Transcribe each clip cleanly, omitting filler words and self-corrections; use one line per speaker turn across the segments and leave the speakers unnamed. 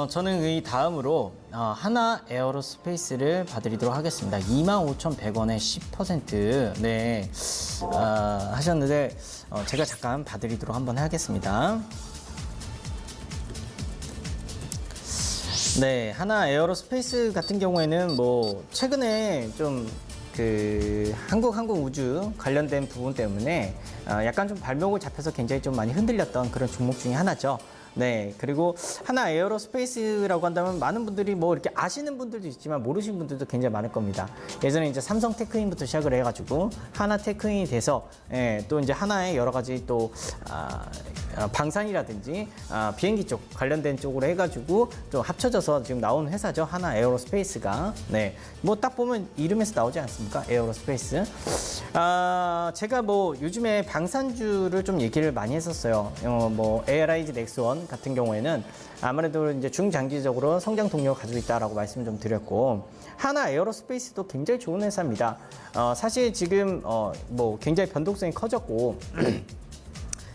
저는 이 다음으로 하나 에어로스페이스를 봐드리도록 하겠습니다. 25,100원에 10% 네, 하셨는데 제가 잠깐 봐드리도록 한번 하겠습니다. 네, 하나 에어로스페이스 같은 경우에는 뭐 최근에 좀 한국우주 관련된 부분 때문에 약간 좀 발목을 잡혀서 굉장히 좀 많이 흔들렸던 그런 종목 중에 하나죠. 네, 그리고 하나 에어로스페이스라고 한다면 많은 분들이 뭐 이렇게 아시는 분들도 있지만 모르시는 분들도 굉장히 많을 겁니다. 예전에 이제 삼성 테크인부터 시작을 해가지고 하나 테크인이 돼서 또 이제 하나의 여러 가지 또 방산이라든지 비행기 쪽 관련된 쪽으로 해가지고 좀 합쳐져서 지금 나온 회사죠. 하나 에어로스페이스가. 네, 뭐 딱 보면 이름에서 나오지 않습니까? 에어로스페이스. 제가 뭐 요즘에 방산주를 좀 얘기를 많이 했었어요. 뭐 ARIG 넥스원 같은 경우에는 아무래도 이제 중장기적으로 성장 동력을 가지고 있다라고 말씀을 좀 드렸고, 하나 에어로스페이스도 굉장히 좋은 회사입니다. 사실 지금 뭐 굉장히 변동성이 커졌고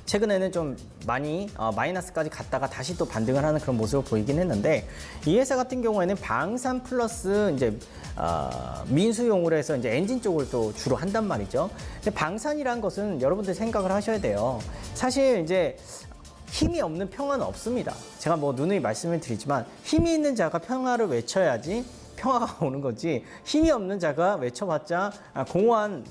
최근에는 좀 많이 마이너스까지 갔다가 다시 또 반등을 하는 그런 모습을 보이긴 했는데, 이 회사 같은 경우에는 방산 플러스 이제 민수용으로 해서 이제 엔진 쪽을 또 주로 한단 말이죠. 근데 방산이란 것은 여러분들 생각을 하셔야 돼요. 사실 이제 힘이 없는 평화는 없습니다. 제가 뭐 누누이 말씀을 드리지만 힘이 있는 자가 평화를 외쳐야지 평화가 오는 거지, 힘이 없는 자가 외쳐봤자 공허한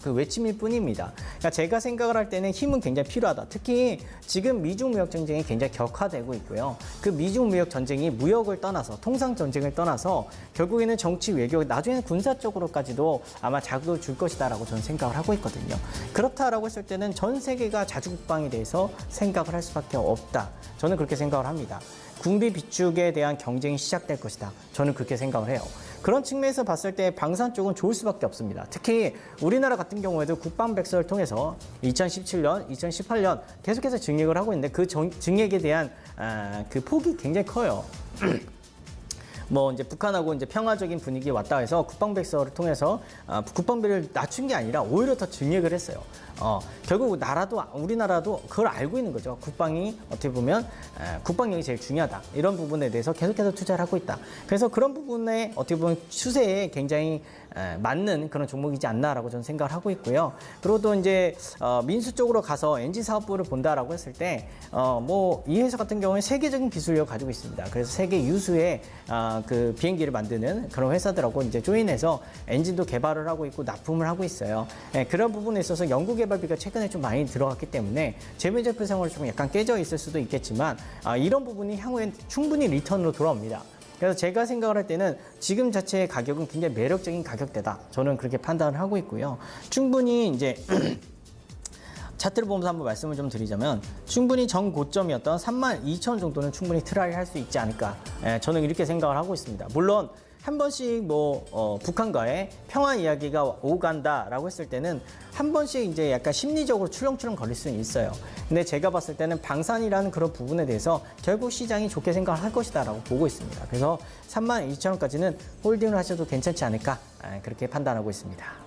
그 외침일 뿐입니다. 그러니까 제가 생각을 할 때는 힘은 굉장히 필요하다. 특히 지금 미중 무역 전쟁이 굉장히 격화되고 있고요. 그 미중 무역 전쟁이 무역을 떠나서 통상 전쟁을 떠나서 결국에는 정치 외교, 나중에는 군사 쪽으로까지도 아마 자극을 줄 것이다라고 저는 생각을 하고 있거든요. 그렇다라고 했을 때는 전 세계가 자주국방에 대해서 생각을 할 수밖에 없다. 저는 그렇게 생각을 합니다. 군비 비축에 대한 경쟁이 시작될 것이다. 저는 그렇게 생각을 해요. 그런 측면에서 봤을 때 방산 쪽은 좋을 수밖에 없습니다. 특히 우리나라 같은 경우에도 국방백서를 통해서 2017년, 2018년 계속해서 증액을 하고 있는데 그 증액에 대한 그 폭이 굉장히 커요. 뭐 이제 북한하고 이제 평화적인 분위기에 왔다 해서 국방백서를 통해서 국방비를 낮춘 게 아니라 오히려 더 증액을 했어요. 결국 우리나라도 그걸 알고 있는 거죠. 국방이 어떻게 보면 국방력이 제일 중요하다. 이런 부분에 대해서 계속해서 투자를 하고 있다. 그래서 그런 부분에 어떻게 보면 추세에 굉장히 맞는 그런 종목이지 않나라고 저는 생각을 하고 있고요. 그리고 또 이제 민수 쪽으로 가서 엔진 사업부를 본다라고 했을 때 뭐 이 회사 같은 경우는 세계적인 기술력을 가지고 있습니다. 그래서 세계 유수의 그 비행기를 만드는 그런 회사들하고 이제 조인해서 엔진도 개발을 하고 있고 납품을 하고 있어요. 그런 부분에 있어서 연구개발비가 최근에 좀 많이 들어갔기 때문에 재무제표 비상으로 좀 약간 깨져 있을 수도 있겠지만 이런 부분이 향후엔 충분히 리턴으로 돌아옵니다. 그래서 제가 생각을 할 때는 지금 자체의 가격은 굉장히 매력적인 가격대다. 저는 그렇게 판단을 하고 있고요. 충분히 이제 차트를 보면서 한번 말씀을 좀 드리자면 충분히 전고점이었던 32,000원 정도는 충분히 트라이 할 수 있지 않을까. 저는 이렇게 생각을 하고 있습니다. 물론 한 번씩 뭐 북한과의 평화 이야기가 오간다라고 했을 때는 한 번씩 이제 약간 심리적으로 출렁출렁 거릴 수는 있어요. 근데 제가 봤을 때는 방산이라는 그런 부분에 대해서 결국 시장이 좋게 생각을 할 것이다라고 보고 있습니다. 그래서 32,000원까지는 홀딩을 하셔도 괜찮지 않을까, 그렇게 판단하고 있습니다.